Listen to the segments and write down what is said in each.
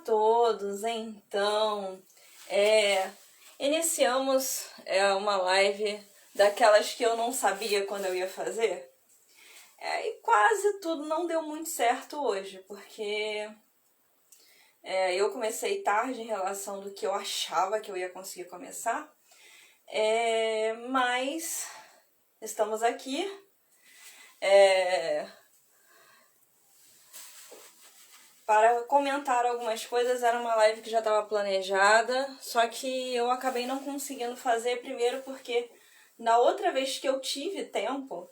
todos! Então, iniciamos uma live daquelas que eu não sabia quando eu ia fazer. E quase tudo não deu muito certo hoje, porque eu comecei tarde em relação do que eu achava que eu ia conseguir começar. Mas estamos aqui. Para comentar algumas coisas. Era uma live que já estava planejada, só que eu acabei não conseguindo fazer, primeiro porque na outra vez que eu tive tempo,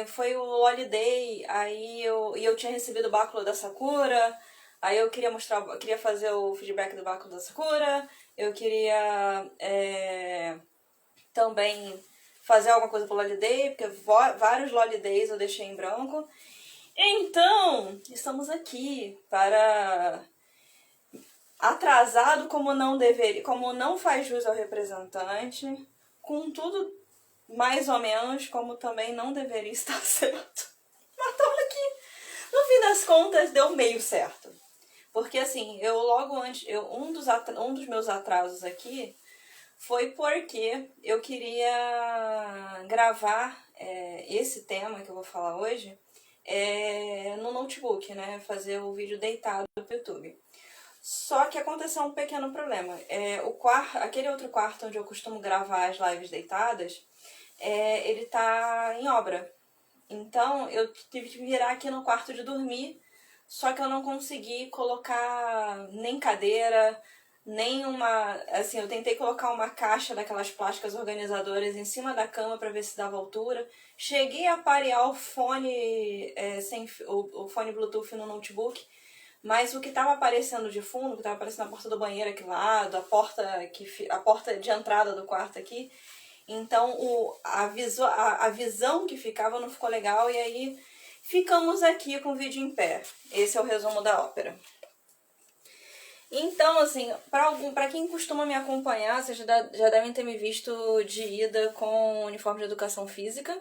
foi o Holiday, aí eu tinha recebido o báculo da Sakura, aí eu queria fazer o feedback do báculo da Sakura, eu queria também fazer alguma coisa pro Holiday, porque vários Holidays eu deixei em branco. Então, estamos aqui para, atrasado como não deveria, como não faz jus ao representante, com tudo mais ou menos como também não deveria estar certo. Mas estamos aqui. No fim das contas, deu meio certo. Porque assim, eu logo antes, um dos meus atrasos aqui foi porque eu queria gravar esse tema que eu vou falar hoje no notebook, né? Fazer o vídeo deitado pro YouTube. Só que aconteceu um pequeno problema. Aquele outro quarto onde eu costumo gravar as lives deitadas, ele tá em obra. Então eu tive que virar aqui no quarto de dormir, só que eu não consegui colocar nem cadeira, nem uma... Assim, eu tentei colocar uma caixa daquelas plásticas organizadoras em cima da cama para ver se dava altura. Cheguei a parear o fone, o fone Bluetooth no notebook, mas o que estava aparecendo de fundo, o que estava aparecendo na porta do banheiro aqui do lado, a porta de entrada do quarto aqui, então a visão que ficava não ficou legal, e aí ficamos aqui com o vídeo em pé. Esse é o resumo da ópera. Então, assim, para quem costuma me acompanhar, vocês já devem ter me visto de ida com o uniforme de educação física.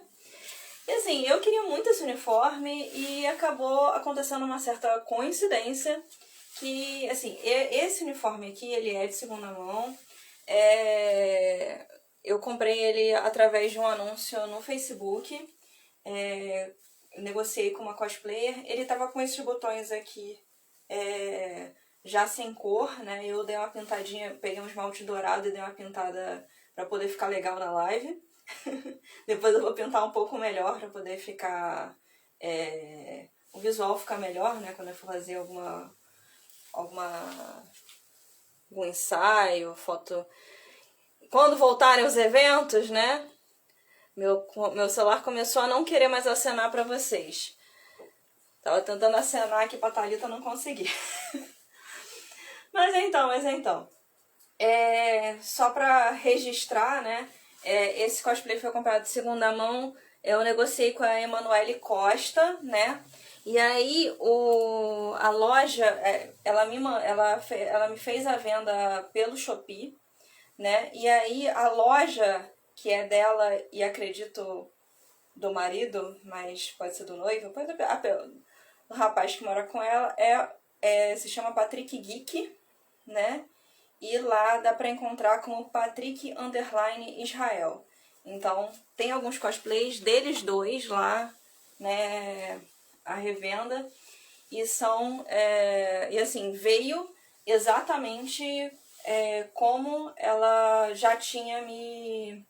E assim, eu queria muito esse uniforme e acabou acontecendo uma certa coincidência que, assim, esse uniforme aqui, ele é de segunda mão. Eu comprei ele através de um anúncio no Facebook. Negociei com uma cosplayer. Ele tava com esses botões aqui já sem cor, né? Eu dei uma pintadinha, peguei um esmalte dourado e dei uma pintada pra poder ficar legal na live. Depois eu vou pintar um pouco melhor pra poder ficar... o visual ficar melhor, né? Quando eu for fazer algum ensaio, foto... Quando voltarem os eventos, né? Meu celular começou a não querer mais acenar pra vocês. Tava tentando acenar aqui pra Thalita, não consegui. Mas então. Só pra registrar, né? Esse cosplay foi comprado de segunda mão. Eu negociei com a Emanuele Costa, né? E aí a loja, ela me fez a venda pelo Shopee, né? E aí a loja, que é dela e acredito do marido, mas pode ser do noivo, pode ser o rapaz que mora com ela, se chama Patrick Geek, né? E lá dá pra encontrar como Patrick_Israel. Então, tem alguns cosplays deles dois lá, né? A revenda. E são... e assim, veio exatamente como ela já tinha me...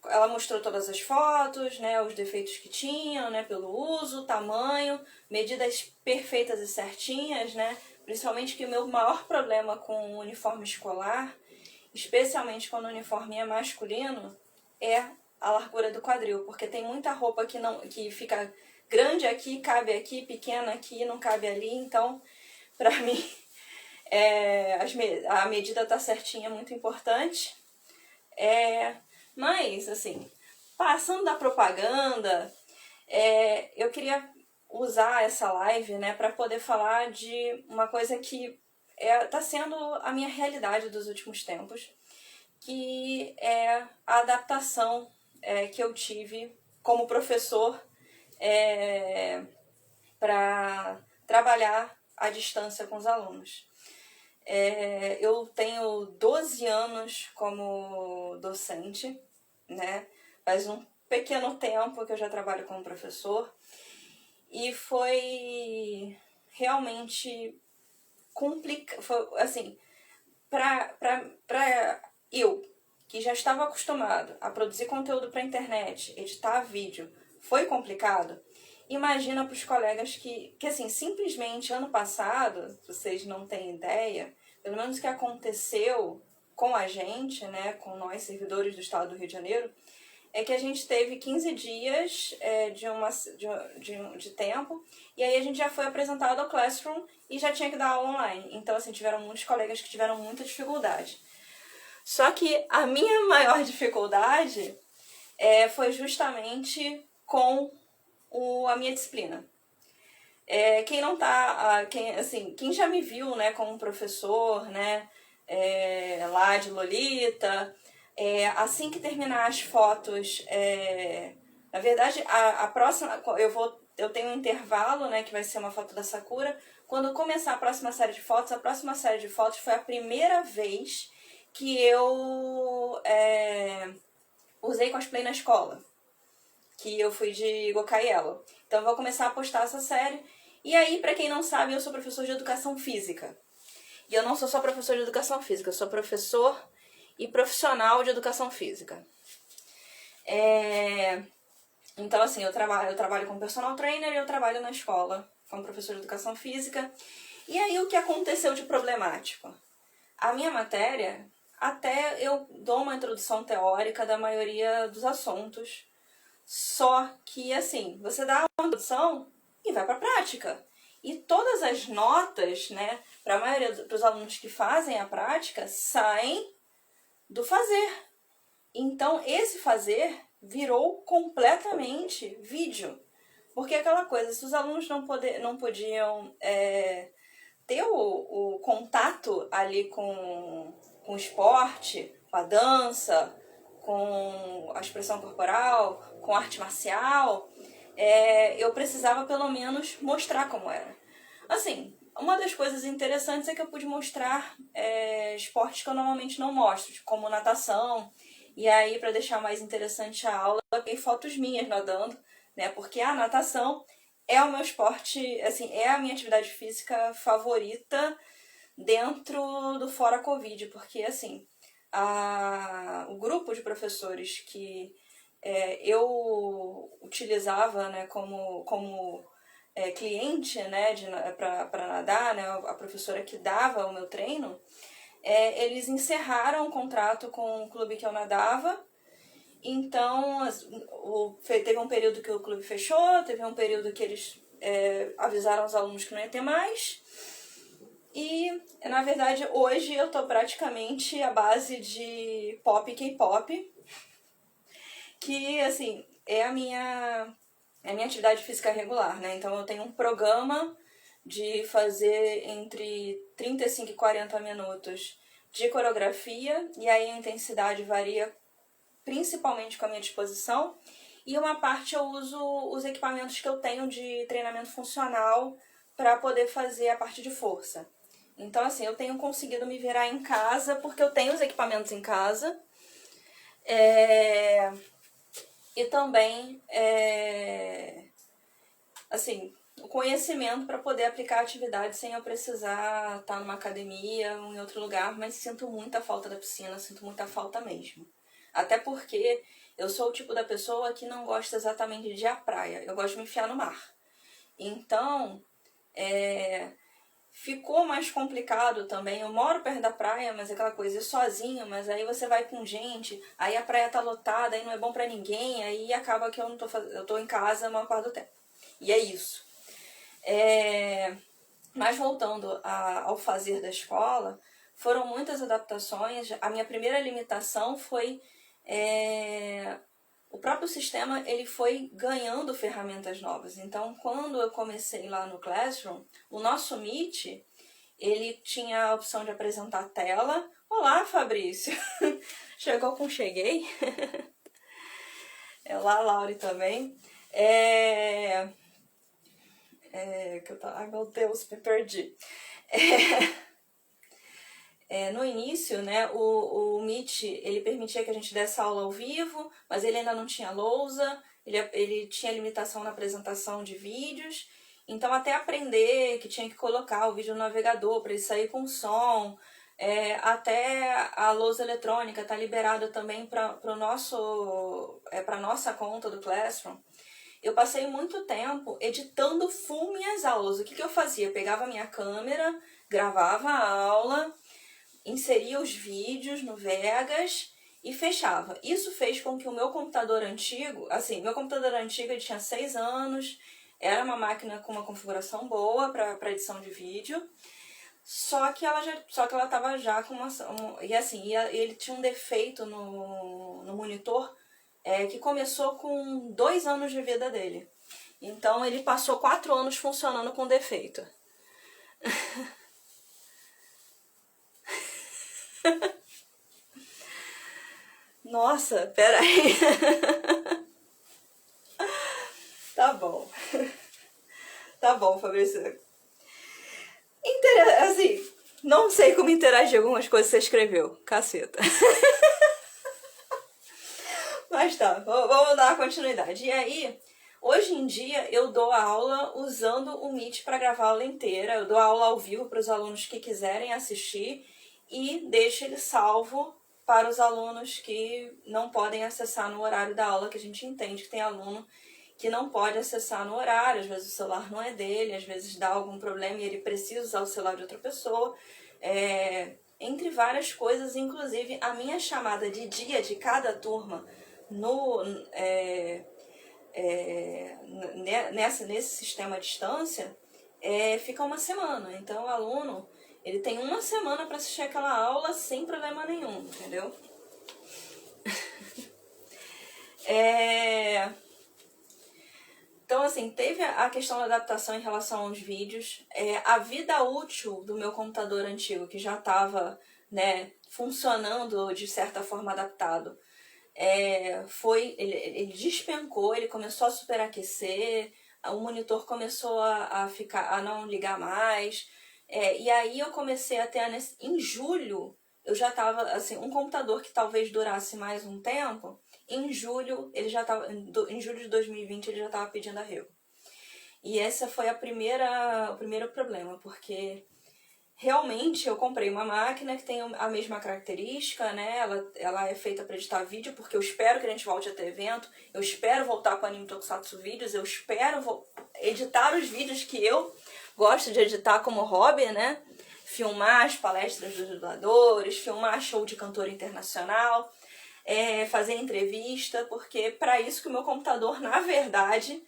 ela mostrou todas as fotos, né, os defeitos que tinham, né, pelo uso, tamanho, medidas perfeitas e certinhas, né, principalmente que o meu maior problema com o uniforme escolar, especialmente quando o uniforme é masculino, é a largura do quadril, porque tem muita roupa que fica grande aqui, cabe aqui, pequena aqui, não cabe ali, então, pra mim, a medida tá certinha, é muito importante. Mas, assim, passando da propaganda, eu queria usar essa live, né, para poder falar de uma coisa que tá sendo a minha realidade dos últimos tempos, que é a adaptação que eu tive como professor para trabalhar à distância com os alunos. Eu tenho 12 anos como docente, né? Faz um pequeno tempo que eu já trabalho como professor e foi realmente complicado, assim, para eu, que já estava acostumado a produzir conteúdo para internet, editar vídeo, foi complicado. Imagina para os colegas que assim, simplesmente ano passado, vocês não têm ideia, pelo menos o que aconteceu com a gente, né, com nós servidores do estado do Rio de Janeiro, é que a gente teve 15 dias de tempo, e aí a gente já foi apresentado ao Classroom e já tinha que dar aula online. Então, assim, tiveram muitos colegas que tiveram muita dificuldade. Só que a minha maior dificuldade foi justamente com a minha disciplina. Quem não tá, quem já me viu, né, como professor, né, lá de Lolita, assim que terminar as fotos, na verdade, a próxima, eu tenho um intervalo, né, que vai ser uma foto da Sakura. Quando começar a próxima série de fotos foi a primeira vez que eu usei cosplay na escola, que eu fui de Gokai Yellow. Então eu vou começar a postar essa série. E aí, pra quem não sabe, eu sou professor de educação física. E eu não sou só professor de educação física, eu sou professor e profissional de educação física. Então, assim, eu trabalho como personal trainer e eu trabalho na escola como professor de educação física. E aí, o que aconteceu de problemático? A minha matéria, até eu dou uma introdução teórica da maioria dos assuntos, só que, assim, você dá uma introdução e vai para a prática. E todas as notas, né, para a maioria dos alunos que fazem a prática, saem do fazer. Então, esse fazer virou completamente vídeo. Porque aquela coisa, se os alunos não podiam ter o contato ali com o esporte, com a dança, com a expressão corporal, com a arte marcial, eu precisava pelo menos mostrar como era. Assim, uma das coisas interessantes é que eu pude mostrar esportes que eu normalmente não mostro, como natação. E aí, para deixar mais interessante a aula, eu peguei fotos minhas nadando, né? Porque a natação é o meu esporte, assim, é a minha atividade física favorita dentro do fora Covid, porque, assim, o grupo de professores que eu utilizava, né, como cliente, né, para nadar, né, a professora que dava o meu treino, eles encerraram o contrato com o clube que eu nadava. Então, teve um período que o clube fechou, teve um período que eles avisaram os alunos que não ia ter mais. E, na verdade, hoje eu tô praticamente à base de pop e K-pop, que, assim, é a minha atividade física regular, né? Então, eu tenho um programa de fazer entre 35 e 40 minutos de coreografia, e aí a intensidade varia principalmente com a minha disposição, e uma parte eu uso os equipamentos que eu tenho de treinamento funcional para poder fazer a parte de força. Então, assim, eu tenho conseguido me virar em casa porque eu tenho os equipamentos em casa. E também, assim, o conhecimento para poder aplicar a atividade sem eu precisar estar numa academia ou em outro lugar, mas sinto muita falta da piscina, sinto muita falta mesmo. Até porque eu sou o tipo da pessoa que não gosta exatamente de ir à praia, eu gosto de me enfiar no mar. Então, ficou mais complicado também. Eu moro perto da praia, mas é aquela coisa, ir sozinho, mas aí você vai com gente, aí a praia tá lotada, aí não é bom pra ninguém, aí acaba que eu tô em casa a maior parte do tempo. E é isso. Mas voltando ao fazer da escola, foram muitas adaptações. A minha primeira limitação foi o próprio sistema, ele foi ganhando ferramentas novas. Então, quando eu comecei lá no Classroom, o nosso Meet, ele tinha a opção de apresentar a tela. Olá, Fabrício! Chegou com cheguei. Olá, Laure também. Ai, meu Deus, me perdi. No início, né, o Meet, ele permitia que a gente desse aula ao vivo, mas ele ainda não tinha lousa, ele tinha limitação na apresentação de vídeos, então até aprender que tinha que colocar o vídeo no navegador para ele sair com som, até a lousa eletrônica tá liberada também para nossa conta do Classroom. Eu passei muito tempo editando full minhas aulas. O que eu fazia? Eu pegava a minha câmera, gravava a aula, inseria os vídeos no Vegas e fechava. Isso fez com que o meu computador antigo, meu computador antigo ele tinha 6 anos, era uma máquina com uma configuração boa para edição de vídeo, só que ela estava já com ele tinha um defeito no monitor que começou com 2 anos de vida dele. Então ele passou 4 anos funcionando com defeito. Nossa, peraí. Tá bom. Tá bom, Fabrício. Não sei como interagir com algumas coisas que você escreveu. Caceta. Mas tá, vamos dar continuidade. E aí, hoje em dia, eu dou aula usando o Meet para gravar a aula inteira. Eu dou aula ao vivo para os alunos que quiserem assistir e deixo ele salvo para os alunos que não podem acessar no horário da aula, que a gente entende que tem aluno que não pode acessar no horário, às vezes o celular não é dele, às vezes dá algum problema e ele precisa usar o celular de outra pessoa. Entre várias coisas, inclusive a minha chamada de dia de cada turma nesse sistema à distância fica 1 semana. Então o aluno ele tem 1 semana para assistir aquela aula sem problema nenhum, entendeu? Então, assim, teve a questão da adaptação em relação aos vídeos. A vida útil do meu computador antigo, que já estava, né, funcionando de certa forma adaptado, ele despencou, ele começou a superaquecer, o monitor começou a não ligar mais. E aí eu comecei a ter, em julho, eu já estava, assim, um computador que talvez durasse mais um tempo. Em julho, em julho de 2020, ele já estava pedindo arrego. E essa foi o primeiro problema, porque realmente eu comprei uma máquina que tem a mesma característica, né? Ela é feita para editar vídeo, porque eu espero que a gente volte a ter evento, eu espero voltar com o Anime Tokusatsu Vídeos, eu espero editar os vídeos que eu gosto de editar como hobby, né? Filmar as palestras dos dubladores, filmar show de cantor internacional, fazer entrevista, porque para isso que o meu computador, na verdade,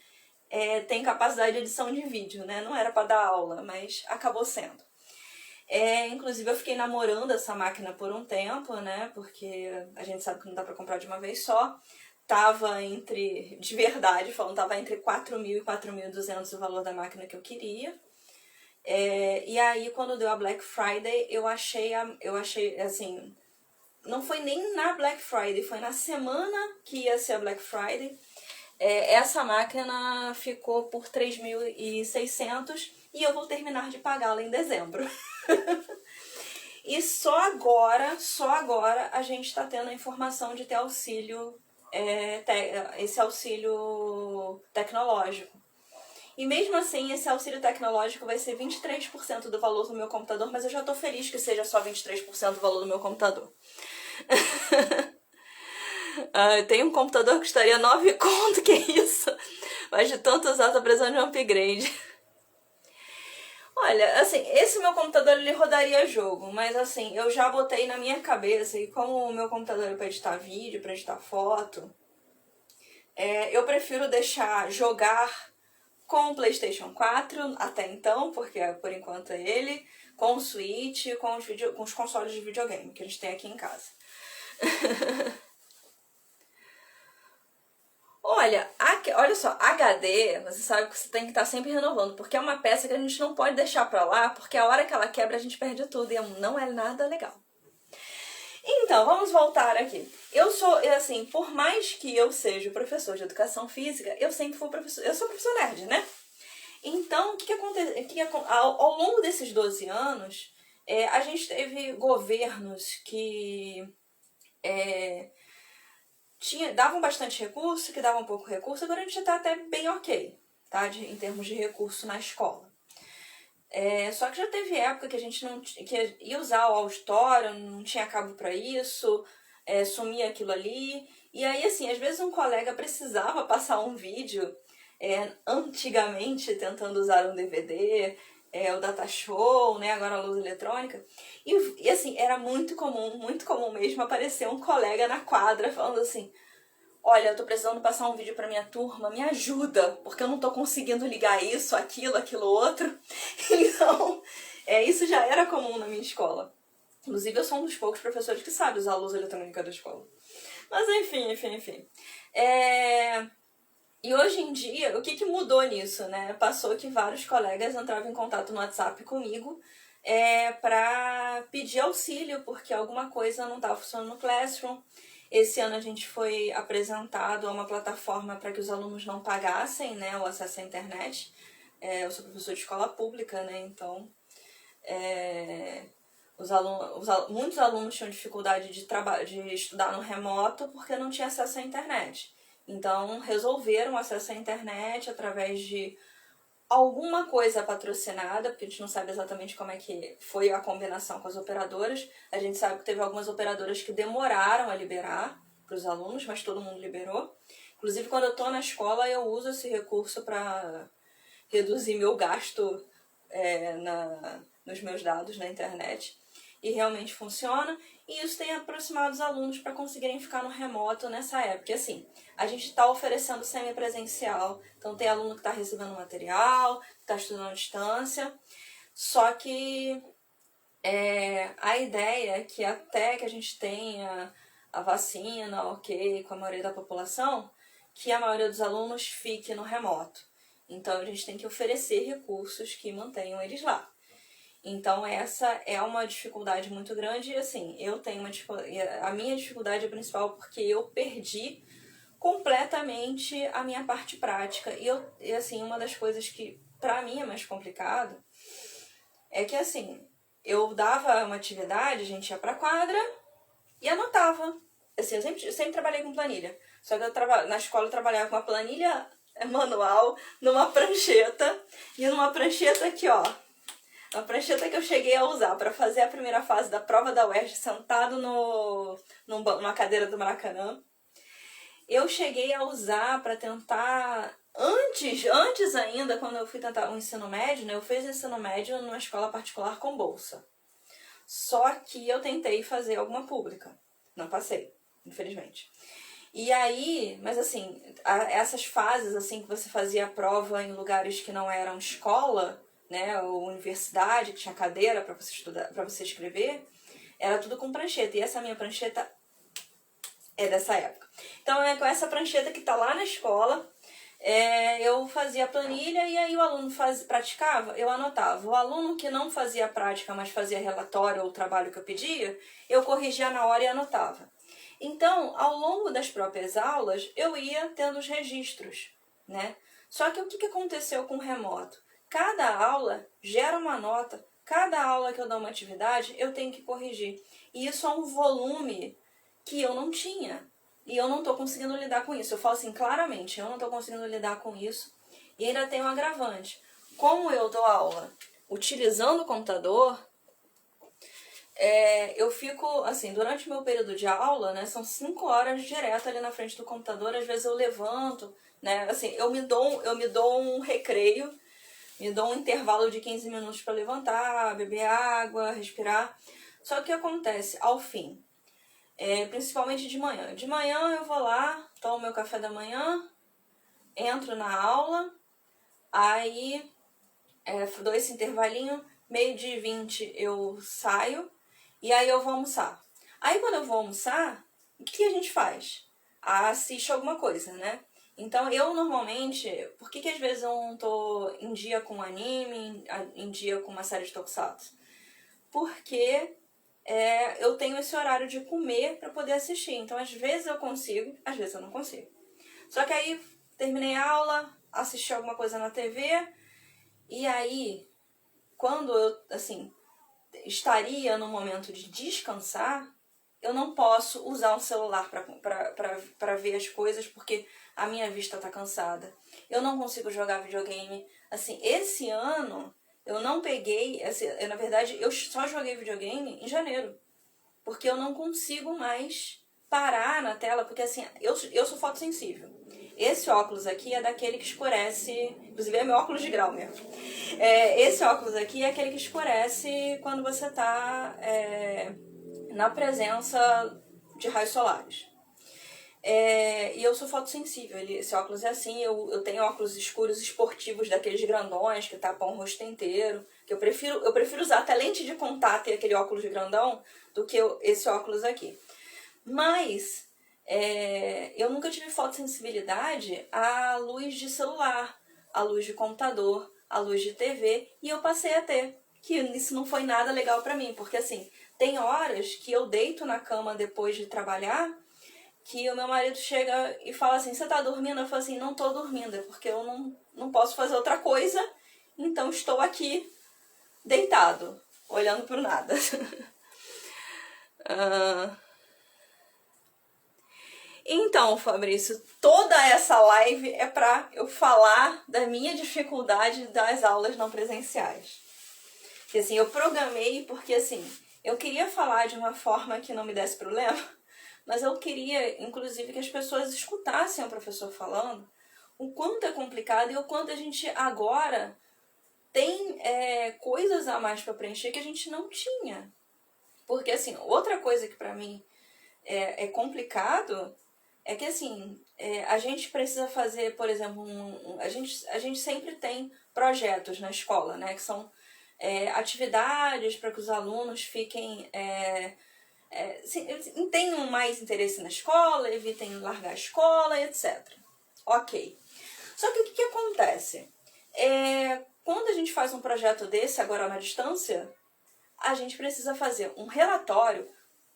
tem capacidade de edição de vídeo, né? Não era para dar aula, mas acabou sendo. Inclusive eu fiquei namorando essa máquina por um tempo, né? Porque a gente sabe que não dá para comprar de uma vez só. Tava de verdade falando, tava entre 4.000 e 4.200 o valor da máquina que eu queria. E aí quando deu a Black Friday, eu achei assim, não foi nem na Black Friday, foi na semana que ia ser a Black Friday. Essa máquina ficou por 3.600 e eu vou terminar de pagá-la em dezembro. E só agora a gente está tendo a informação de ter auxílio, esse auxílio tecnológico. E mesmo assim, esse auxílio tecnológico vai ser 23% do valor do meu computador, mas eu já tô feliz que seja só 23% do valor do meu computador. Eu tenho um computador que custaria 9 conto, que isso? Mas de tanto usar, tô precisando de um upgrade. Olha, assim, esse meu computador ele rodaria jogo, mas assim, eu já botei na minha cabeça, e como o meu computador é pra editar vídeo, pra editar foto, eu prefiro deixar jogar com o PlayStation 4 até então, porque por enquanto é ele, com o Switch, com os consoles de videogame que a gente tem aqui em casa. Olha só, HD, você sabe que você tem que estar sempre renovando, porque é uma peça que a gente não pode deixar pra lá, porque a hora que ela quebra a gente perde tudo e não é nada legal. Então, vamos voltar aqui. eu sou, assim, por mais que eu seja professor de educação física, eu sempre fui professor, eu sou professor nerd, né? Então, o que acontece? Ao longo desses 12 anos, a gente teve governos que davam bastante recurso, que davam pouco recurso, agora a gente está até bem ok, tá? Em termos de recurso na escola. Só que já teve época que a gente não que ia usar o auditório, não tinha cabo para isso, sumia aquilo ali. E aí, assim, às vezes um colega precisava passar um vídeo, antigamente tentando usar um DVD, o Datashow, né, agora a luz eletrônica. E assim, era muito comum mesmo aparecer um colega na quadra falando assim: olha, eu tô precisando passar um vídeo pra minha turma, me ajuda, porque eu não tô conseguindo ligar isso, aquilo outro. Então, isso já era comum na minha escola. Inclusive, eu sou um dos poucos professores que sabe usar a luz eletrônica da escola. Mas enfim. E hoje em dia, o que mudou nisso, né? Passou que vários colegas entravam em contato no WhatsApp comigo pra pedir auxílio, porque alguma coisa não estava funcionando no Classroom. Esse ano a gente foi apresentado a uma plataforma para que os alunos não pagassem, né, o acesso à internet. Eu sou professor de escola pública, né, então muitos alunos tinham dificuldade de estudar no remoto porque não tinha acesso à internet. Então resolveram acesso à internet através de alguma coisa patrocinada, porque a gente não sabe exatamente como é que foi a combinação com as operadoras. A gente sabe que teve algumas operadoras que demoraram a liberar para os alunos, mas todo mundo liberou. Inclusive, quando eu estou na escola, eu uso esse recurso para reduzir meu gasto nos meus dados na internet. E realmente funciona. E isso tem aproximado os alunos para conseguirem ficar no remoto nessa época. E assim, a gente está oferecendo semipresencial. Então tem aluno que está recebendo material, que está estudando à distância. Só que a ideia é que até que a gente tenha a vacina, ok, com a maioria da população, que a maioria dos alunos fique no remoto. Então a gente tem que oferecer recursos que mantenham eles lá. Então essa é uma dificuldade muito grande e assim, eu tenho uma dificuldade, a minha dificuldade é principal porque eu perdi completamente a minha parte prática. E assim, uma das coisas que pra mim é mais complicado é que assim, eu dava uma atividade, a gente ia pra quadra e anotava. Assim, eu sempre trabalhei com planilha. Só que na escola eu trabalhava com uma planilha manual, numa prancheta, e numa prancheta aqui, ó. Uma prancheta que eu cheguei a usar para fazer a primeira fase da prova da UERJ sentado numa cadeira do Maracanã. Eu cheguei a usar para tentar, antes ainda, quando eu fui tentar o ensino médio, né, eu fiz ensino médio numa escola particular com bolsa. Só que eu tentei fazer alguma pública. Não passei, infelizmente. E aí, mas assim, essas fases assim que você fazia a prova em lugares que não eram escola, né, ou universidade, que tinha cadeira para você estudar, para você escrever, era tudo com prancheta. E essa minha prancheta é dessa época. Então é com essa prancheta que tá lá na escola, eu fazia a planilha e aí o aluno praticava, eu anotava. O aluno que não fazia prática, mas fazia relatório ou trabalho que eu pedia, eu corrigia na hora e anotava. Então, ao longo das próprias aulas, eu ia tendo os registros, né? Só que o que aconteceu com o remoto? Cada aula gera uma nota, cada aula que eu dou uma atividade, eu tenho que corrigir. E isso é um volume que eu não tinha. E eu não estou conseguindo lidar com isso. Eu falo assim, claramente, eu não estou conseguindo lidar com isso. E ainda tem um agravante. Como eu dou aula utilizando o computador, eu fico, assim, durante o meu período de aula, né, são 5 horas direto ali na frente do computador, às vezes eu levanto, né, assim, eu me dou um recreio, me dou um intervalo de 15 minutos para levantar, beber água, respirar. Só que o que acontece, ao fim, principalmente de manhã. De manhã eu vou lá, tomo meu café da manhã, entro na aula, aí dou esse intervalinho, 12h20 eu saio, e aí eu vou almoçar. Aí quando eu vou almoçar, o que a gente faz? Assiste alguma coisa, né? Então eu normalmente, por que às vezes eu não tô em dia com anime, em dia com uma série de tokusatsu? Porque eu tenho esse horário de comer para poder assistir. Então, às vezes eu consigo, às vezes eu não consigo. Só que aí, terminei a aula, assisti alguma coisa na TV, e aí, quando eu, assim, estaria no momento de descansar, eu não posso usar um celular para ver as coisas, porque a minha vista tá cansada. Eu não consigo jogar videogame. Assim, esse ano eu não peguei, assim, na verdade, eu só joguei videogame em janeiro. Porque eu não consigo mais parar na tela, porque assim, eu sou fotossensível. Esse óculos aqui é daquele que escurece, inclusive é meu óculos de grau mesmo. Esse óculos aqui é aquele que escurece quando você tá na presença de raios solares. E eu sou fotossensível, esse óculos é assim, eu tenho óculos escuros esportivos daqueles grandões que tapam o rosto inteiro, que eu prefiro usar até lente de contato e aquele óculos grandão do que esse óculos aqui. Mas eu nunca tive fotossensibilidade à luz de celular, à luz de computador, à luz de TV, e eu passei a ter, que isso não foi nada legal pra mim, porque assim, tem horas que eu deito na cama depois de trabalhar, que o meu marido chega e fala assim, você tá dormindo? Eu falo assim, não tô dormindo, é porque eu não posso fazer outra coisa, então estou aqui deitado, olhando pro nada. Então, Fabrício, toda essa live é pra eu falar da minha dificuldade das aulas não presenciais. Que assim, eu programei porque assim, eu queria falar de uma forma que não me desse problema, mas eu queria, inclusive, que as pessoas escutassem o professor falando o quanto é complicado e o quanto a gente agora tem coisas a mais para preencher que a gente não tinha. Porque, assim, outra coisa que para mim é complicado é que, assim, a gente precisa fazer, por exemplo, a gente sempre tem projetos na escola, né? Que são atividades para que os alunos fiquem... tenham mais interesse na escola, evitem largar a escola, etc. Ok. Só que o que acontece? Quando a gente faz um projeto desse, agora na distância, a gente precisa fazer um relatório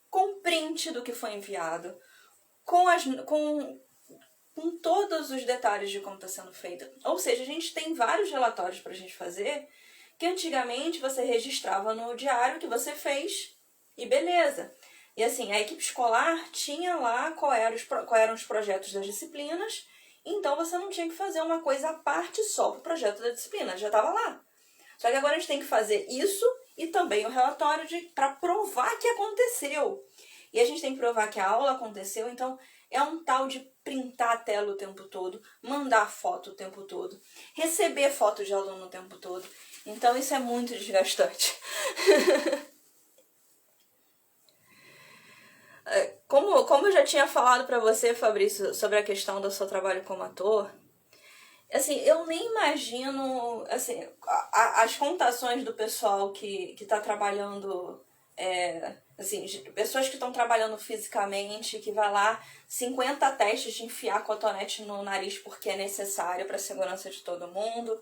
com print do que foi enviado, com todos os detalhes de como está sendo feito. Ou seja, a gente tem vários relatórios para a gente fazer, que antigamente você registrava no diário que você fez e beleza. E assim, a equipe escolar tinha lá quais eram os projetos das disciplinas, então você não tinha que fazer uma coisa à parte só para o projeto da disciplina, já estava lá. Só que agora a gente tem que fazer isso e também o relatório para provar que aconteceu. E a gente tem que provar que a aula aconteceu, então é um tal de printar a tela o tempo todo, mandar foto o tempo todo, receber foto de aluno o tempo todo. Então isso é muito desgastante. Como eu já tinha falado pra você, Fabrício, sobre a questão do seu trabalho como ator, assim, eu nem imagino, assim, as contações do pessoal que tá trabalhando, assim, pessoas que estão trabalhando fisicamente, que vai lá, 50 testes de enfiar cotonete no nariz porque é necessário para a segurança de todo mundo.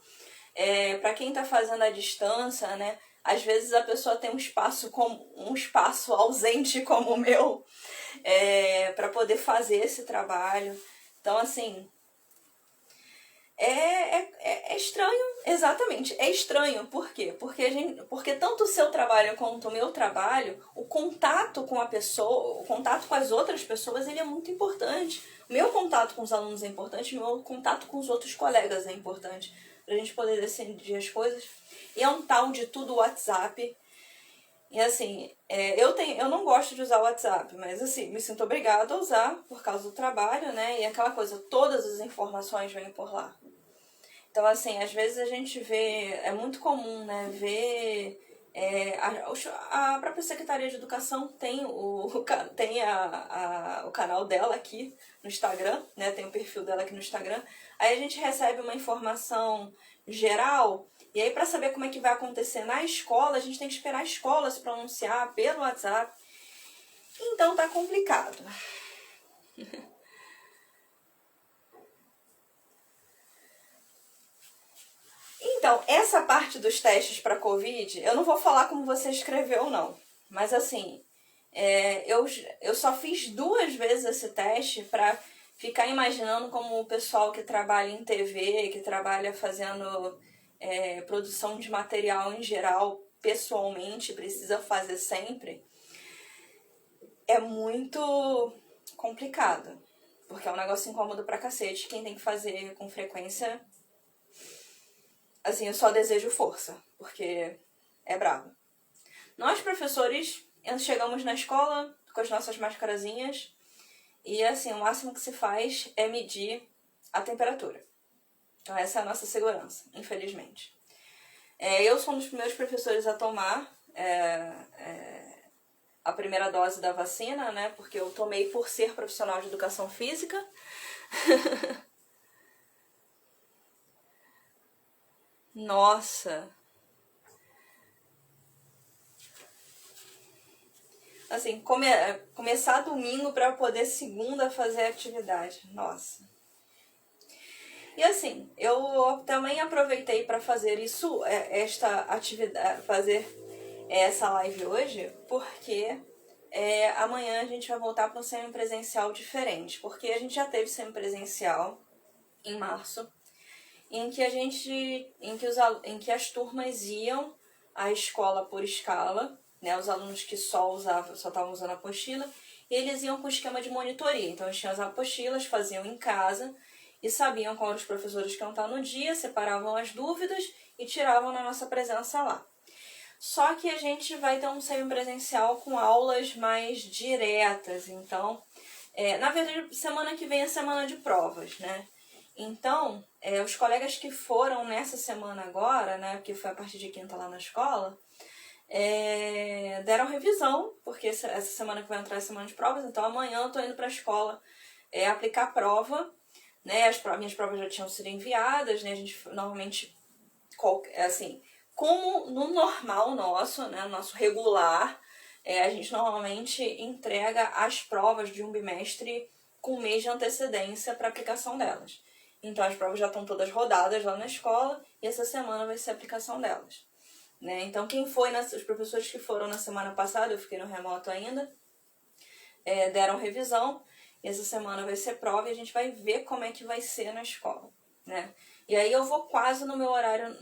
Para quem tá fazendo à distância, né, às vezes a pessoa tem um espaço ausente como o meu, para poder fazer esse trabalho. Então, assim, é estranho, exatamente, é estranho. Por quê? Porque tanto o seu trabalho quanto o meu trabalho, o contato com a pessoa, o contato com as outras pessoas, ele é muito importante. O meu contato com os alunos é importante, o meu contato com os outros colegas é importante, pra gente poder decidir as coisas. E é um tal de tudo WhatsApp. E assim, eu não gosto de usar o WhatsApp, mas assim, me sinto obrigada a usar por causa do trabalho, né? E aquela coisa, todas as informações vêm por lá. Então, assim, às vezes a gente vê, é muito comum, né, ver... a própria Secretaria de Educação tem o canal dela aqui no Instagram, né? Tem o perfil dela aqui no Instagram. Aí a gente recebe uma informação geral, e aí para saber como é que vai acontecer na escola, a gente tem que esperar a escola se pronunciar pelo WhatsApp. Então tá complicado. Então, essa parte dos testes para Covid, eu não vou falar como você escreveu, não. Mas assim, eu só fiz 2 vezes esse teste pra ficar imaginando como o pessoal que trabalha em TV, que trabalha fazendo produção de material em geral, pessoalmente, precisa fazer sempre. É muito complicado. Porque é um negócio incômodo pra cacete. Quem tem que fazer com frequência, assim, eu só desejo força. Porque é brabo. Nós, professores, chegamos na escola com as nossas mascarazinhas e, assim, o máximo que se faz é medir a temperatura. Então, essa é a nossa segurança, infelizmente. Eu sou um dos primeiros professores a tomar a primeira dose da vacina, né? Porque eu tomei por ser profissional de educação física. Nossa! Assim, começar domingo para poder segunda fazer atividade. Nossa. E assim, eu também aproveitei para fazer esta atividade, fazer essa live hoje, porque amanhã a gente vai voltar para um semipresencial diferente, porque a gente já teve semipresencial em março, em que as turmas iam à escola por escala, né, os alunos que só estavam usando a apostila, eles iam com esquema de monitoria. Então, eles tinham as apostilas, faziam em casa e sabiam qual eram os professores que iam estar no dia, separavam as dúvidas e tiravam na nossa presença lá. Só que a gente vai ter um semipresencial com aulas mais diretas. Então, na verdade, semana que vem é semana de provas, né? Então, os colegas que foram nessa semana agora, né, porque foi a partir de quinta lá na escola, deram revisão, porque essa semana que vai entrar é a semana de provas, então amanhã eu tô indo pra escola aplicar a prova, né, minhas provas já tinham sido enviadas, né, a gente normalmente, assim, como no normal nosso, né, nosso regular, a gente normalmente entrega as provas de um bimestre com um mês de antecedência para aplicação delas. Então as provas já estão todas rodadas lá na escola e essa semana vai ser a aplicação delas. Né? Então os professores que foram na semana passada, eu fiquei no remoto ainda, deram revisão e essa semana vai ser prova e a gente vai ver como é que vai ser na escola. Né? E aí eu vou quase no meu horário,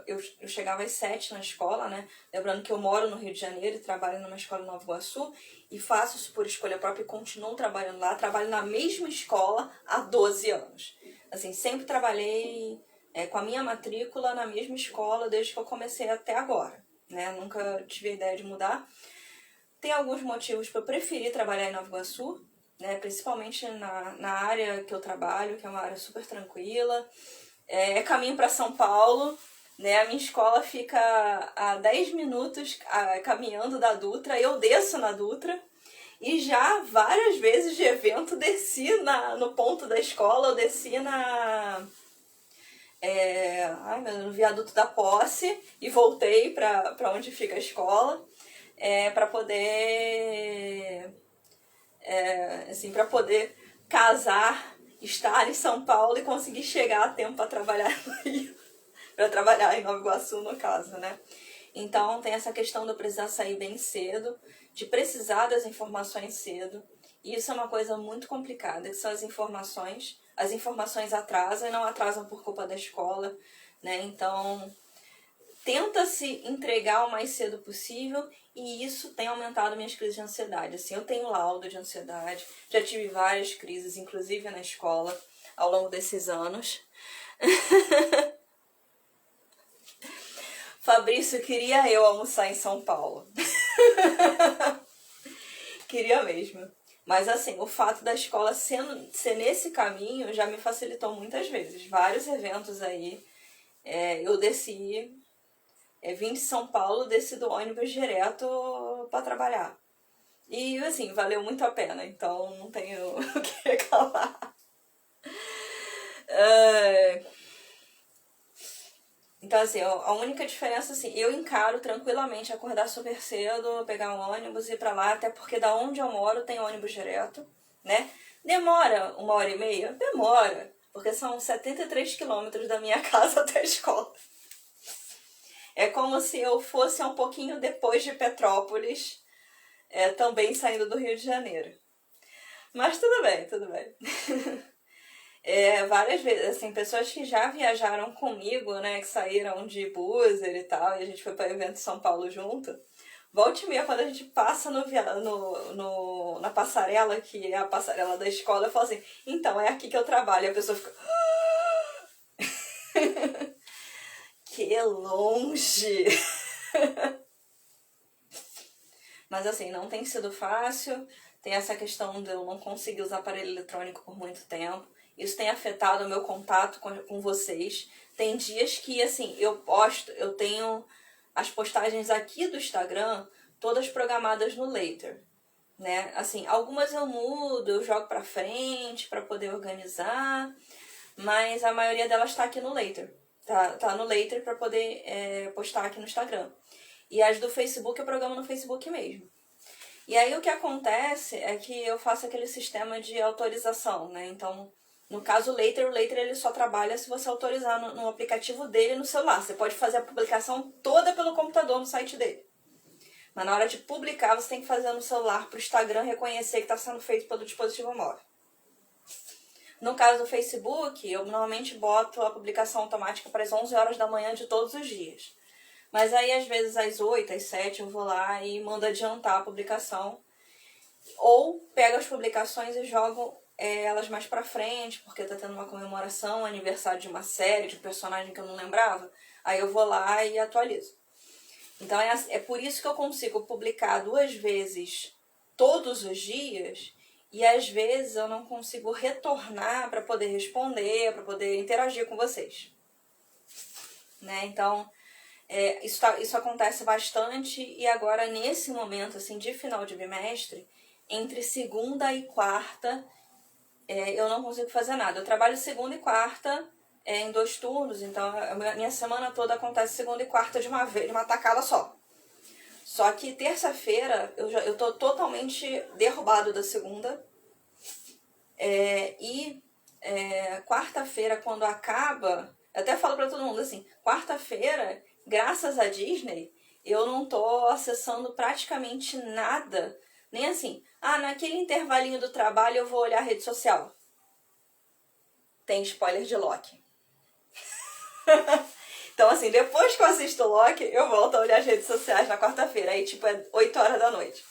eu chegava às 7 na escola, né? Lembrando que eu moro no Rio de Janeiro e trabalho numa escola em Nova Iguaçu e faço isso por escolha própria e continuo trabalhando lá, trabalho na mesma escola há 12 anos. Assim, sempre trabalhei com a minha matrícula na mesma escola desde que eu comecei até agora, né? Nunca tive a ideia de mudar. Tem alguns motivos para eu preferir trabalhar em Nova Iguaçu, né? Principalmente na área que eu trabalho, que é uma área super tranquila. É caminho para São Paulo, né? A minha escola fica a 10 minutos caminhando da Dutra, eu desço na Dutra. E já várias vezes de evento desci no ponto da escola, eu desci no viaduto da Posse e voltei para onde fica a escola para poder para poder casar, estar em São Paulo e conseguir chegar a tempo para trabalhar no Rio, para trabalhar em Nova Iguaçu no caso, né? Então tem essa questão de eu precisar sair bem cedo, de precisar das informações cedo. E isso é uma coisa muito complicada, que são as informações. As informações atrasam e não atrasam por culpa da escola, né? Então tenta-se entregar o mais cedo possível e isso tem aumentado minhas crises de ansiedade. Assim, eu tenho laudo de ansiedade, já tive várias crises, inclusive na escola, ao longo desses anos. Fabrício, queria eu almoçar em São Paulo. Queria mesmo. Mas assim, o fato da escola ser nesse caminho já me facilitou muitas vezes. Vários eventos aí, eu desci, vim de São Paulo, desci do ônibus direto para trabalhar. E assim, valeu muito a pena, então não tenho o que reclamar. Então, assim, a única diferença, assim, eu encaro tranquilamente acordar super cedo, pegar um ônibus e ir pra lá, até porque da onde eu moro tem ônibus direto, né? Demora 1h30? Demora, porque são 73 quilômetros da minha casa até a escola. É como se eu fosse um pouquinho depois de Petrópolis, também saindo do Rio de Janeiro. Mas tudo bem, tudo bem. Várias vezes, assim, pessoas que já viajaram comigo, né, que saíram de Buser e tal, e a gente foi para o evento em São Paulo junto. Volta e meia, quando a gente passa na passarela, que é a passarela da escola, eu falo assim, então, é aqui que eu trabalho. E a pessoa fica... que longe! Mas assim, não tem sido fácil. Tem essa questão de eu não conseguir usar aparelho eletrônico por muito tempo. Isso tem afetado o meu contato com vocês. Tem dias que, assim, eu tenho as postagens aqui do Instagram todas programadas no Later, né? Assim, algumas eu mudo, eu jogo pra frente pra poder organizar, mas a maioria delas tá aqui no Later. Tá no Later pra poder postar aqui no Instagram. E as do Facebook eu programo no Facebook mesmo. E aí o que acontece é que eu faço aquele sistema de autorização, né? Então, no caso o Later ele só trabalha se você autorizar no aplicativo dele no celular. Você pode fazer a publicação toda pelo computador no site dele. Mas na hora de publicar, você tem que fazer no celular para o Instagram reconhecer que está sendo feito pelo dispositivo móvel. No caso do Facebook, eu normalmente boto a publicação automática para as 11 horas da manhã de todos os dias. Mas aí, às vezes, às 8, às 7, eu vou lá e mando adiantar a publicação. Ou pego as publicações e jogo elas mais pra frente, porque tá tendo uma comemoração, aniversário de uma série, de um personagem que eu não lembrava. Aí eu vou lá e atualizo. Então, é por isso que eu consigo publicar 2 vezes todos os dias e, às vezes, eu não consigo retornar para poder responder, para poder interagir com vocês. Né? Então... isso acontece bastante e agora nesse momento assim, de final de bimestre, entre segunda e quarta, eu não consigo fazer nada. Eu trabalho segunda e quarta em 2 turnos, então a minha semana toda acontece segunda e quarta de uma vez, de uma tacada só. Só que terça-feira eu tô totalmente derrubado da segunda e quarta-feira quando acaba, eu até falo pra todo mundo assim, quarta-feira, graças à Disney, eu não tô acessando praticamente nada. Nem assim, naquele intervalinho do trabalho eu vou olhar a rede social. Tem spoiler de Loki. Então assim, depois que eu assisto Loki, eu volto a olhar as redes sociais na quarta-feira. Aí tipo é 8 horas da noite.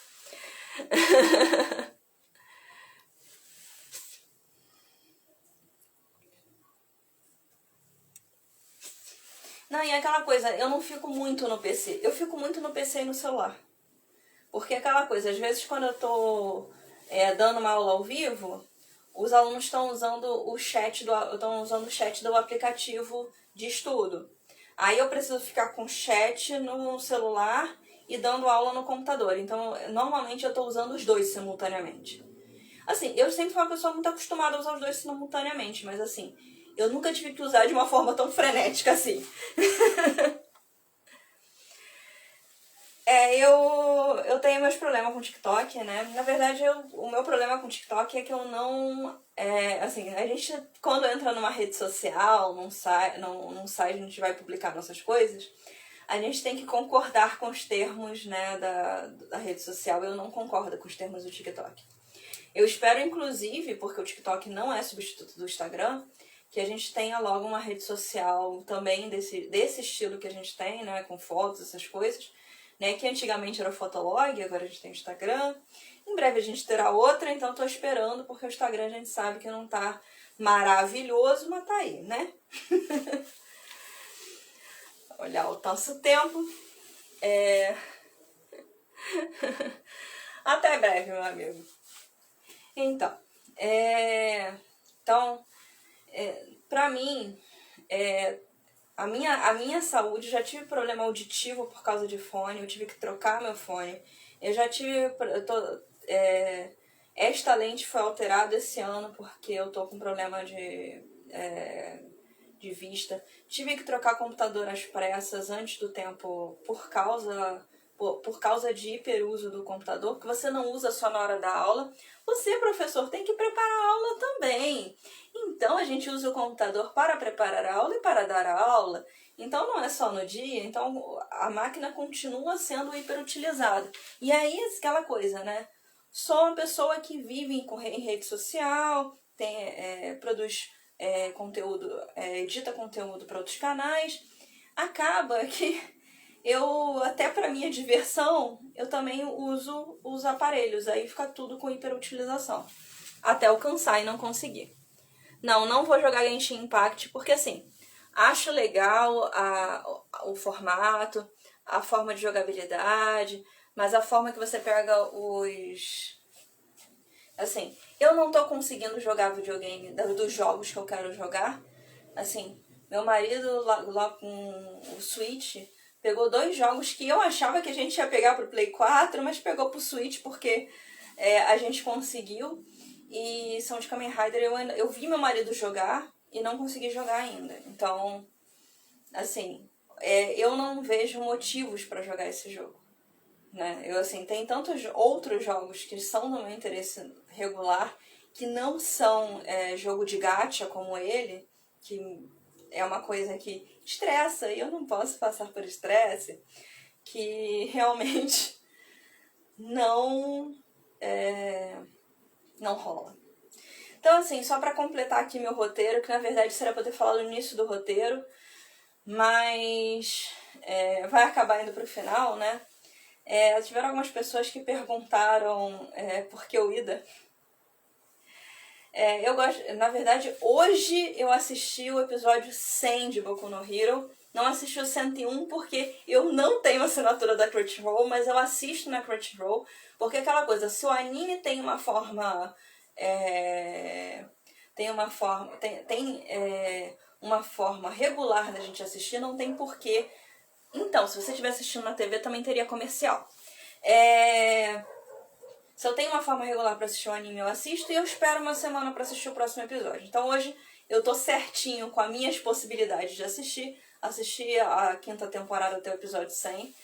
Não, e aquela coisa, eu não fico muito no PC. Eu fico muito no PC e no celular. Porque aquela coisa, às vezes quando eu tô dando uma aula ao vivo, os alunos estão usando o chat do aplicativo de estudo. Aí eu preciso ficar com o chat no celular e dando aula no computador. Então, normalmente eu tô usando os dois simultaneamente. Assim, eu sempre fui uma pessoa muito acostumada a usar os dois simultaneamente, mas assim, eu nunca tive que usar de uma forma tão frenética assim. Eu tenho meus problemas com o TikTok, né? Na verdade, o meu problema com o TikTok é que eu não... assim, a gente, quando entra numa rede social, num site, a gente vai publicar nossas coisas, a gente tem que concordar com os termos, né, da rede social. Eu não concordo com os termos do TikTok. Eu espero, inclusive, porque o TikTok não é substituto do Instagram, que a gente tenha logo uma rede social também desse estilo que a gente tem, né, com fotos, essas coisas, né, que antigamente era o Fotolog, agora a gente tem o Instagram. Em breve a gente terá outra, então tô esperando, porque o Instagram a gente sabe que não tá maravilhoso, mas tá aí, né? Olhar o nosso tempo. Até breve, meu amigo. Então, pra mim, a minha saúde, já tive problema auditivo por causa de fone, eu tive que trocar meu fone. Eu já tive... esta lente foi alterada esse ano porque eu tô com problema de vista. Tive que trocar computador às pressas antes do tempo por causa de hiperuso do computador, que você não usa só na hora da aula. Você, professor, tem que preparar a aula também. Então, a gente usa o computador para preparar a aula e para dar a aula. Então, não é só no dia. Então, a máquina continua sendo hiperutilizada. E aí, aquela coisa, né? Sou uma pessoa que vive em rede social, produz conteúdo, edita conteúdo para outros canais. Acaba que eu, até para minha diversão, eu também uso os aparelhos. Aí fica tudo com hiperutilização. Até eu cansar e não conseguir. Não vou jogar Genshin Impact, porque assim, acho legal o formato, a forma de jogabilidade, mas a forma que você pega os... Assim, eu não tô conseguindo jogar videogame dos jogos que eu quero jogar. Assim, meu marido lá com o Switch pegou 2 jogos que eu achava que a gente ia pegar pro Play 4, mas pegou pro Switch porque a gente conseguiu. E são de Kamen Rider. Eu vi meu marido jogar e não consegui jogar ainda. Então, assim, eu não vejo motivos pra jogar esse jogo. Né? Eu, assim, tem tantos outros jogos que são do meu interesse regular, que não são jogo de gacha como ele, que é uma coisa que estressa e eu não posso passar por estresse, que realmente não rola. Então, assim, só pra completar aqui meu roteiro, que na verdade seria pra eu ter falado no início do roteiro, mas vai acabar indo pro final, né? Tiveram algumas pessoas que perguntaram por que o Ida. Eu gosto, na verdade, hoje eu assisti o episódio 100 de Boku no Hero. Não assisti o 101 porque eu não tenho assinatura da Crunchyroll, mas eu assisto na Crunchyroll. Porque aquela coisa, se o anime tem uma forma... uma forma regular da gente assistir, não tem porquê. Então, se você estiver assistindo na TV, também teria comercial. Se eu tenho uma forma regular pra assistir um anime, eu assisto e eu espero uma semana pra assistir o próximo episódio. Então hoje eu tô certinho com as minhas possibilidades de assistir. Assisti a 5ª temporada até o episódio 100.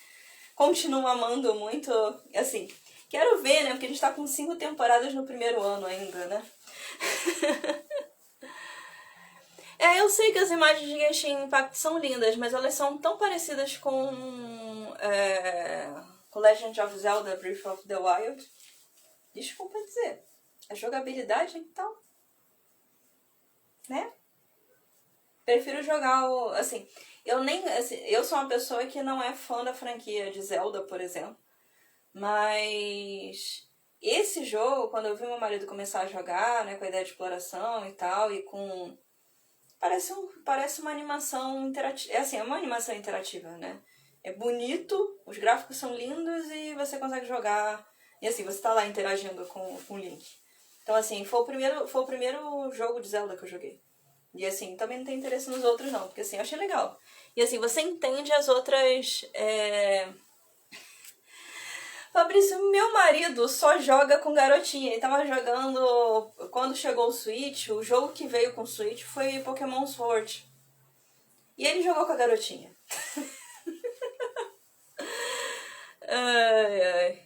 Continuo amando muito, assim, quero ver, né? Porque a gente tá com 5 temporadas no primeiro ano ainda, né? Eu sei que as imagens de Genshin Impact são lindas, mas elas são tão parecidas com Legend of Zelda Breath of the Wild. Desculpa dizer. A jogabilidade, então... Né? Prefiro jogar o... Assim, eu sou uma pessoa que não é fã da franquia de Zelda, por exemplo. Mas... Esse jogo, quando eu vi meu marido começar a jogar, né, com a ideia de exploração e tal, e com... Parece uma animação interativa. É uma animação interativa, né? É bonito, os gráficos são lindos e você consegue jogar... E assim, você tá lá interagindo com o Link. Então, assim, foi o primeiro jogo de Zelda que eu joguei. E assim, também não tem interesse nos outros não, porque assim, eu achei legal. E assim, você entende as outras... Fabrício, meu marido só joga com garotinha. Ele tava jogando... Quando chegou o Switch, o jogo que veio com o Switch foi Pokémon Sword. E ele jogou com a garotinha. Ai.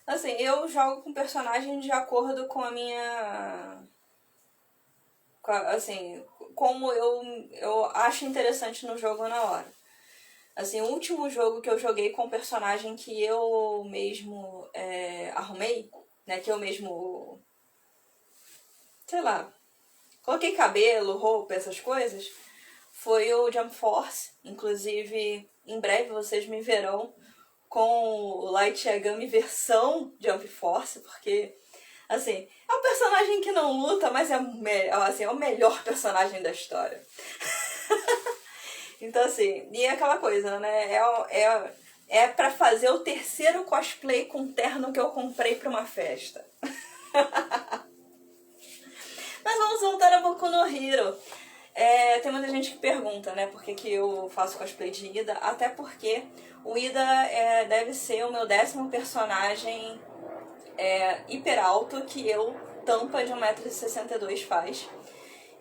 Assim, eu jogo com personagem de acordo com a minha... Assim, como eu acho interessante no jogo na hora. Assim, o último jogo que eu joguei com personagem que eu mesmo arrumei, né, que eu mesmo, sei lá, coloquei cabelo, roupa, essas coisas, foi o Jump Force. Inclusive, em breve vocês me verão com o Light Yagami versão Jump Force, porque, assim, é um personagem que não luta, mas é o melhor personagem da história. Então, assim, e é aquela coisa, né? É pra fazer o 3º cosplay com terno que eu comprei pra uma festa. Mas vamos voltar a Boku no Hero. Tem muita gente que pergunta, né, por que eu faço cosplay de Ida. Até porque o Ida deve ser o meu 10º personagem hiper alto que eu, tampa de 1,62 m, faz.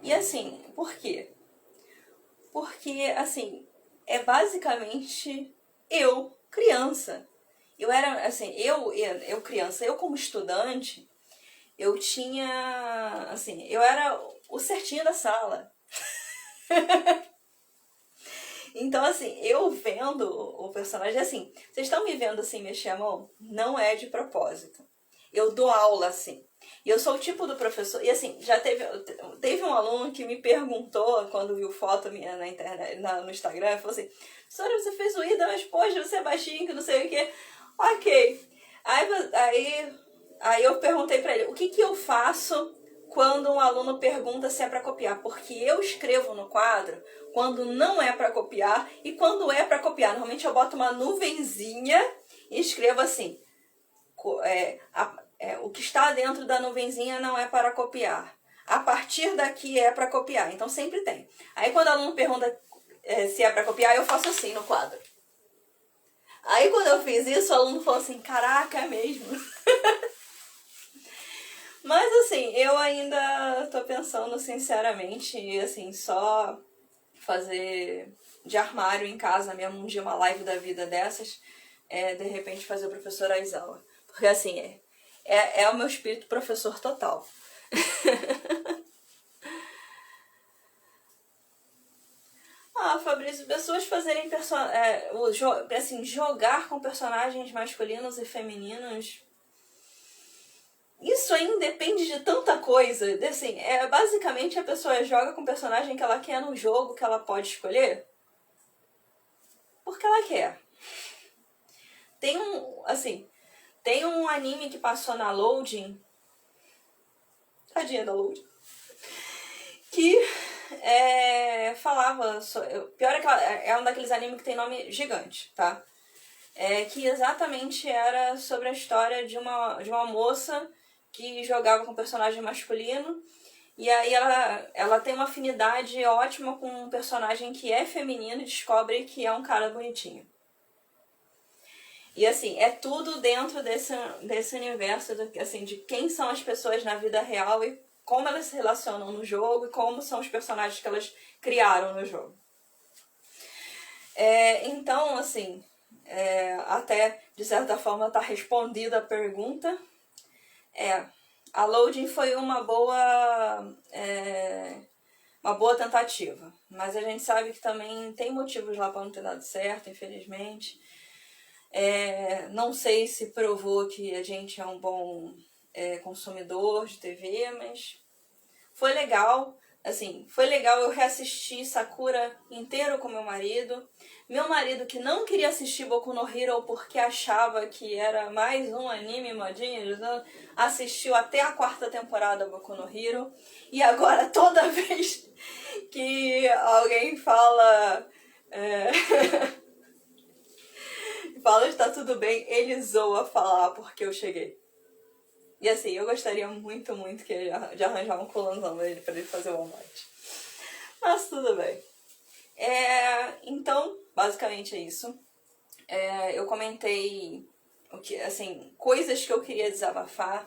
E assim, por quê? Porque, assim, é basicamente eu, criança. Eu era, assim, eu criança, eu como estudante, eu tinha, assim, eu era o certinho da sala. Então, assim, eu vendo o personagem, assim, vocês estão me vendo assim mexer a mão? Não é de propósito. Eu dou aula assim. E eu sou o tipo do professor. E assim, já teve um aluno que me perguntou, quando viu foto minha na internet, no Instagram, falou assim: "Professora, você fez o Ida, mas poxa, você é baixinho, que não sei o quê." Ok. Aí eu perguntei pra ele: o que eu faço quando um aluno pergunta se é para copiar? Porque eu escrevo no quadro quando não é para copiar e quando é para copiar. Normalmente eu boto uma nuvenzinha e escrevo assim: o que está dentro da nuvenzinha não é para copiar. A partir daqui é para copiar. Então sempre tem. Aí quando o aluno pergunta se é para copiar, eu faço assim no quadro. Aí quando eu fiz isso, o aluno falou assim: caraca, é mesmo. Mas assim, eu ainda tô pensando sinceramente em assim, só fazer de armário em casa mesmo, um dia uma live da vida dessas, de repente fazer o professor Aizawa. Porque assim, é o meu espírito professor total. Fabrício, pessoas fazerem assim, jogar com personagens masculinos e femininos, isso aí depende de tanta coisa. Assim, basicamente a pessoa joga com o personagem que ela quer no jogo, que ela pode escolher, porque ela quer. Tem um anime que passou na Loading, tadinha da Loading, que falava, pior é que é um daqueles animes que tem nome gigante, tá? Que exatamente era sobre a história de uma moça que jogava com um personagem masculino, e aí ela tem uma afinidade ótima com um personagem que é feminino e descobre que é um cara bonitinho. E assim, é tudo dentro desse universo assim, de quem são as pessoas na vida real e como elas se relacionam no jogo e como são os personagens que elas criaram no jogo. Então, assim, até de certa forma tá respondida a pergunta. A Loading foi uma boa tentativa, mas a gente sabe que também tem motivos lá para não ter dado certo, infelizmente. Não sei se provou que a gente é um bom consumidor de TV, mas foi legal. Assim, foi legal eu reassistir Sakura inteiro com meu marido. Meu marido, que não queria assistir Boku no Hero porque achava que era mais um anime modinho, assistiu até a 4ª temporada Boku no Hero. E agora, toda vez que alguém fala fala está tudo bem, ele zoa falar porque eu cheguei. E assim, eu gostaria muito, muito de arranjar um colanzão dele pra ele fazer o almoite. Mas tudo bem. Então, basicamente é isso. Eu comentei coisas que eu queria desabafar.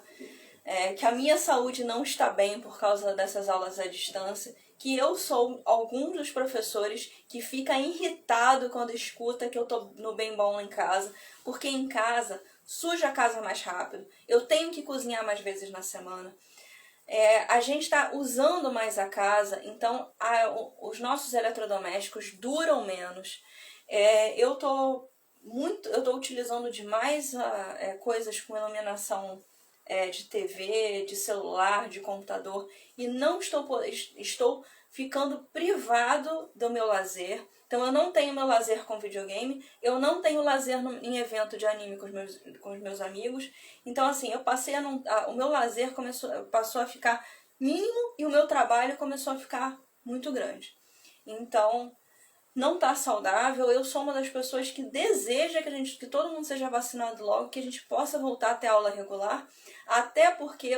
Que a minha saúde não está bem por causa dessas aulas à distância. Que eu sou algum dos professores que fica irritado quando escuta que eu tô no bem bom em casa. Porque em casa suja a casa mais rápido, eu tenho que cozinhar mais vezes na semana, a gente está usando mais a casa, então os nossos eletrodomésticos duram menos. Eu tô utilizando demais coisas com iluminação de TV, de celular, de computador, e não estou ficando privado do meu lazer. Então eu não tenho meu lazer com videogame, eu não tenho lazer em evento de anime com os meus amigos. Então assim, eu passei o meu lazer passou a ficar mínimo e o meu trabalho começou a ficar muito grande. Então, não tá saudável. Eu sou uma das pessoas que deseja que todo mundo seja vacinado logo, que a gente possa voltar até a aula regular, até porque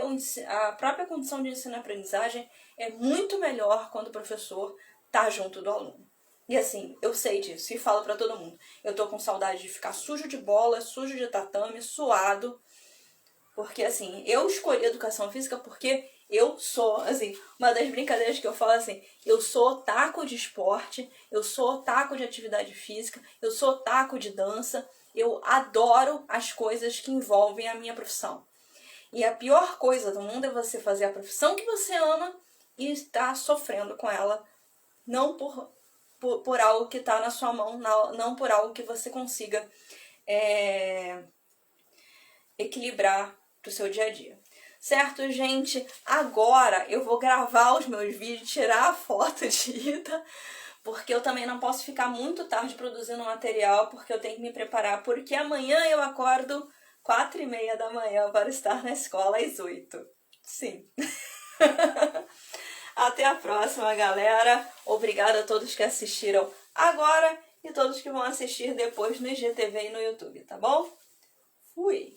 a própria condição de ensino-aprendizagem é muito melhor quando o professor tá junto do aluno. E assim, eu sei disso e falo pra todo mundo. Eu tô com saudade de ficar sujo de bola, sujo de tatame, suado. Porque assim, eu escolhi educação física porque eu sou, assim, uma das brincadeiras que eu falo assim, eu sou otaku de esporte, eu sou otaku de atividade física, eu sou otaku de dança, eu adoro as coisas que envolvem a minha profissão. E a pior coisa do mundo é você fazer a profissão que você ama e estar sofrendo com ela, não por algo que está na sua mão, não por algo que você consiga equilibrar pro seu dia a dia. Certo, gente? Agora eu vou gravar os meus vídeos, tirar a foto de ida, porque eu também não posso ficar muito tarde produzindo material, porque eu tenho que me preparar, porque amanhã eu acordo 4h30 da manhã para estar na escola às 8. Sim. Até a próxima, galera. Obrigada a todos que assistiram agora e todos que vão assistir depois no IGTV e no YouTube, tá bom? Fui!